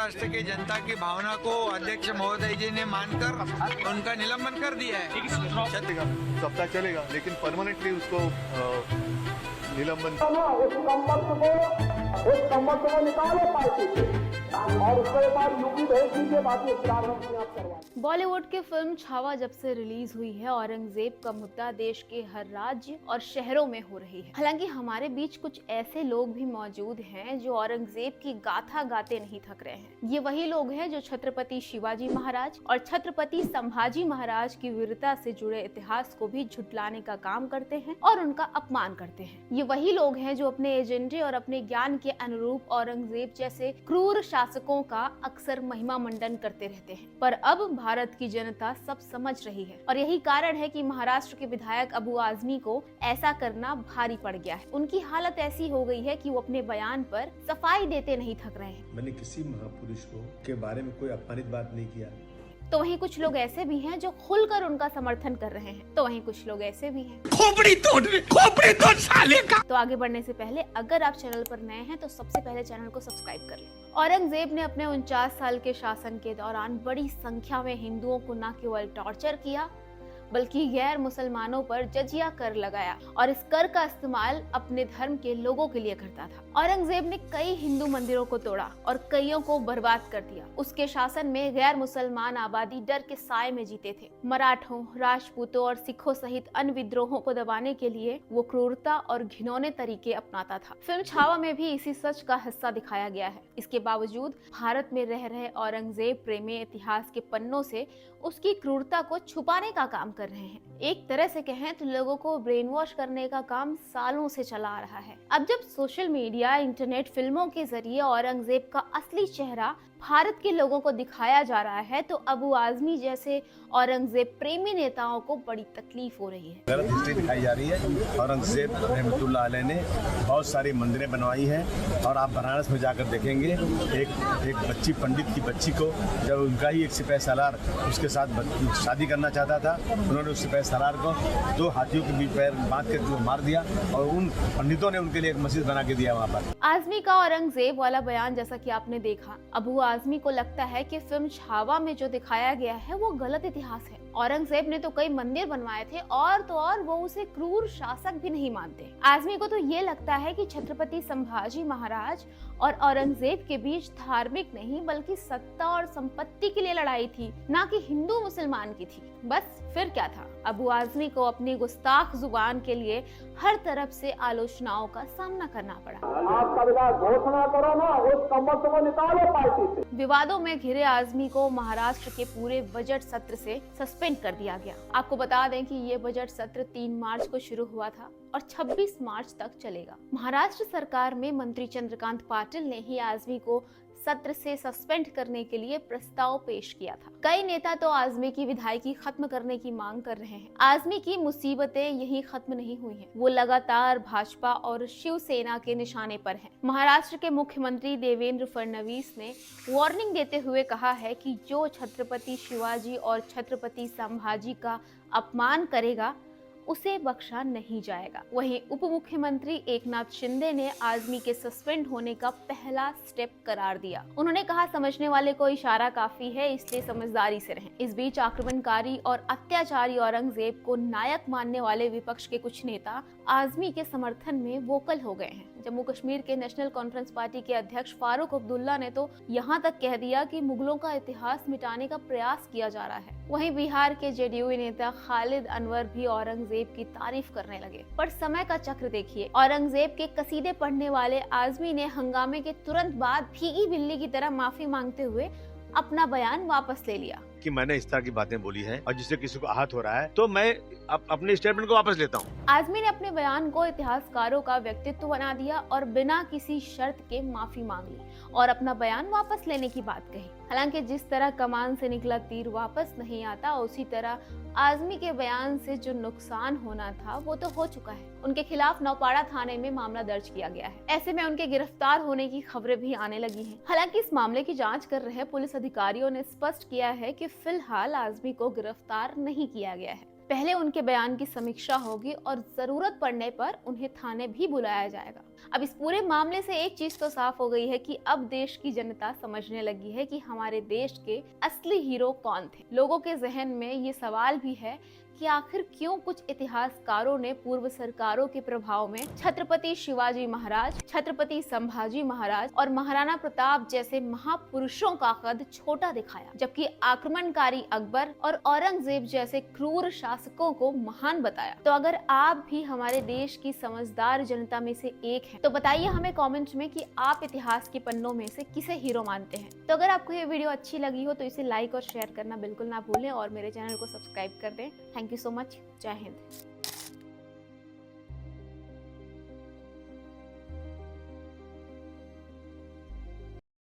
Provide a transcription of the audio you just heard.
महाराष्ट्र की जनता की भावना को अध्यक्ष महोदय जी ने मानकर उनका निलंबन कर दिया है। सप्ताह चलेगा लेकिन परमानेंटली उसको निलंबन उस संबंध को निकाले पार्टी से और उसके बाद यूपी भेज दीजिए, बाकी बॉलीवुड की फिल्म छावा जब से रिलीज हुई है, औरंगजेब का मुद्दा देश के हर राज्य और शहरों में हो रही है। हालांकि हमारे बीच कुछ ऐसे लोग भी मौजूद हैं जो औरंगजेब की गाथा गाते नहीं थक रहे हैं। ये वही लोग हैं जो छत्रपति शिवाजी महाराज और छत्रपति संभाजी महाराज की वीरता से जुड़े इतिहास को भी झुटलाने का काम करते हैं और उनका अपमान करते हैं। ये वही लोग हैं जो अपने एजेंडे और अपने ज्ञान के अनुरूप औरंगजेब जैसे क्रूर शासकों का अक्सर महिमा मंडन करते रहते हैं। पर अब भारत की जनता सब समझ रही है और यही कारण है कि महाराष्ट्र के विधायक अबू आजमी को ऐसा करना भारी पड़ गया है। उनकी हालत ऐसी हो गई है कि वो अपने बयान पर सफाई देते नहीं थक रहे हैं। मैंने किसी महापुरुष के बारे में कोई अपमानित बात नहीं किया। तो वहीं कुछ लोग ऐसे भी हैं जो खुलकर उनका समर्थन कर रहे हैं, तो वहीं कुछ लोग ऐसे भी हैं खोपड़ी तोड़ साले का। तो आगे बढ़ने से पहले अगर आप चैनल पर नए हैं तो सबसे पहले चैनल को सब्सक्राइब कर लें। औरंगजेब ने अपने 49 साल के शासन के दौरान बड़ी संख्या में हिंदुओं को न केवल टॉर्चर किया बल्कि गैर मुसलमानों पर जजिया कर लगाया और इस कर का इस्तेमाल अपने धर्म के लोगों के लिए करता था। औरंगजेब ने कई हिंदू मंदिरों को तोड़ा और कईयों को बर्बाद कर दिया। उसके शासन में गैर मुसलमान आबादी डर के साए में जीते थे। मराठों, राजपूतों और सिखों सहित अन्य विद्रोहों को दबाने के लिए वो क्रूरता और घिनौने तरीके अपनाता था। फिल्म छावा में भी इसी सच का हिस्सा दिखाया गया है। इसके बावजूद भारत में रह रहे औरंगजेब प्रेमी इतिहास के पन्नों से उसकी क्रूरता को छुपाने का काम कर रहे हैं। एक तरह से कहें तो लोगों को ब्रेन वॉश करने का काम सालों से चला आ रहा है। अब जब सोशल मीडिया, इंटरनेट, फिल्मों के जरिए औरंगजेब का असली चेहरा भारत के लोगों को दिखाया जा रहा है तो अबू आजमी जैसे औरंगजेब प्रेमी नेताओं को बड़ी तकलीफ हो रही है। गलत हिस्ट्री दिखाई जा रही है। औरंगजेब रहमतुल्लाह अलैह ने बहुत सारी मंदिरें बनवाई हैं और आप बनारस में जाकर देखेंगे एक बच्ची, पंडित की बच्ची को जब उनका ही एक सिपाही सालार उसके साथ शादी करना चाहता था, उन्होंने उस सिपाही सालार को 2 हाथियों के बीच पैर बांध कर मार दिया और उन पंडितों ने उनके लिए एक मस्जिद बना के दिया वहाँ पर। आजमी का औरंगजेब वाला बयान जैसा कि आपने देखा, अबू आजमी को लगता है कि फिल्म छावा में जो दिखाया गया है वो गलत इतिहास है। औरंगजेब ने तो कई मंदिर बनवाए थे और तो और वो उसे क्रूर शासक भी नहीं मानते। आजमी को तो ये लगता है कि छत्रपति संभाजी महाराज और औरंगजेब के बीच धार्मिक नहीं बल्कि सत्ता और संपत्ति के लिए लड़ाई थी, ना कि हिंदू मुसलमान की थी। बस फिर क्या था, अबू आजमी को अपनी गुस्ताख जुबान के लिए हर तरफ से आलोचनाओं का सामना करना पड़ा। आपका विधायक घोषणा करो ना, उस संबंध को निकालो पार्टी से। विवादों में घिरे आजमी को महाराष्ट्र के पूरे बजट सत्र से सस्पेंड कर दिया गया। आपको बता दें कि ये बजट सत्र 3 मार्च को शुरू हुआ था और 26 मार्च तक चलेगा। महाराष्ट्र सरकार में मंत्री चंद्रकांत पाटिल ने ही आजमी को सत्र से सस्पेंड करने के लिए प्रस्ताव पेश किया था। कई नेता तो आजमी की विधायकी खत्म करने की मांग कर रहे हैं। आजमी की मुसीबतें यही खत्म नहीं हुई हैं। वो लगातार भाजपा और शिवसेना के निशाने पर हैं। महाराष्ट्र के मुख्यमंत्री देवेंद्र फडणवीस ने वार्निंग देते हुए कहा है कि जो छत्रपति शिवाजी और छत्रपति संभाजी का अपमान करेगा उसे बख्शा नहीं जाएगा। वहीं उप मुख्यमंत्री एकनाथ शिंदे ने आजमी के सस्पेंड होने का पहला स्टेप करार दिया। उन्होंने कहा, समझने वाले को इशारा काफी है, इसलिए समझदारी से रहें। इस बीच आक्रमणकारी और अत्याचारी औरंगजेब को नायक मानने वाले विपक्ष के कुछ नेता आजमी के समर्थन में वोकल हो गए हैं। जम्मू कश्मीर के नेशनल कॉन्फ्रेंस पार्टी के अध्यक्ष फारूक अब्दुल्ला ने तो यहाँ तक कह दिया कि मुगलों का इतिहास मिटाने का प्रयास किया जा रहा है। वहीं बिहार के जेडीयू नेता खालिद अनवर भी औरंगजेब की तारीफ करने लगे। पर समय का चक्र देखिए, औरंगजेब के कसीदे पढ़ने वाले आजमी ने हंगामे के तुरंत बाद भीगी बिल्ली की तरह माफी मांगते हुए अपना बयान वापस ले लिया कि मैंने इस तरह की बातें बोली हैं और जिससे किसी को आहत हो रहा है तो मैं अपने स्टेटमेंट को वापस लेता हूँ। आजमी ने अपने बयान को इतिहासकारों का व्यक्तित्व बना दिया और बिना किसी शर्त के माफी मांग ली और अपना बयान वापस लेने की बात कही। हालांकि जिस तरह कमान से निकला तीर वापस नहीं आता, उसी तरह आजमी के बयान से जो नुकसान होना था वो तो हो चुका है। उनके खिलाफ नौपाड़ा थाने में मामला दर्ज किया गया है। ऐसे में उनके गिरफ्तार होने की खबरें भी आने लगी हैं। हालांकि इस मामले की जांच कर रहे पुलिस अधिकारियों ने स्पष्ट किया है कि फिलहाल आजमी को गिरफ्तार नहीं किया गया है। पहले उनके बयान की समीक्षा होगी और जरूरत पड़ने पर उन्हें थाने भी बुलाया जाएगा। अब इस पूरे मामले से एक चीज तो साफ हो गई है कि अब देश की जनता समझने लगी है कि हमारे देश के असली हीरो कौन थे। लोगों के जहन में ये सवाल भी है कि आखिर क्यों कुछ इतिहासकारों ने पूर्व सरकारों के प्रभाव में छत्रपति शिवाजी महाराज, छत्रपति संभाजी महाराज और महाराणा प्रताप जैसे महापुरुषों का कद छोटा दिखाया, जबकि आक्रमणकारी अकबर और औरंगजेब जैसे क्रूर शासकों को महान बताया। तो अगर आप भी हमारे देश की समझदार जनता में से एक हैं, तो बताइए हमें कमेंट में कि आप इतिहास के पन्नों में से किसे हीरो मानते हैं। तो अगर आपको ये वीडियो अच्छी लगी हो तो इसे लाइक और शेयर करना बिल्कुल ना भूलें और मेरे चैनल को सब्सक्राइब कर दें। Thank you so much. जय हिंद।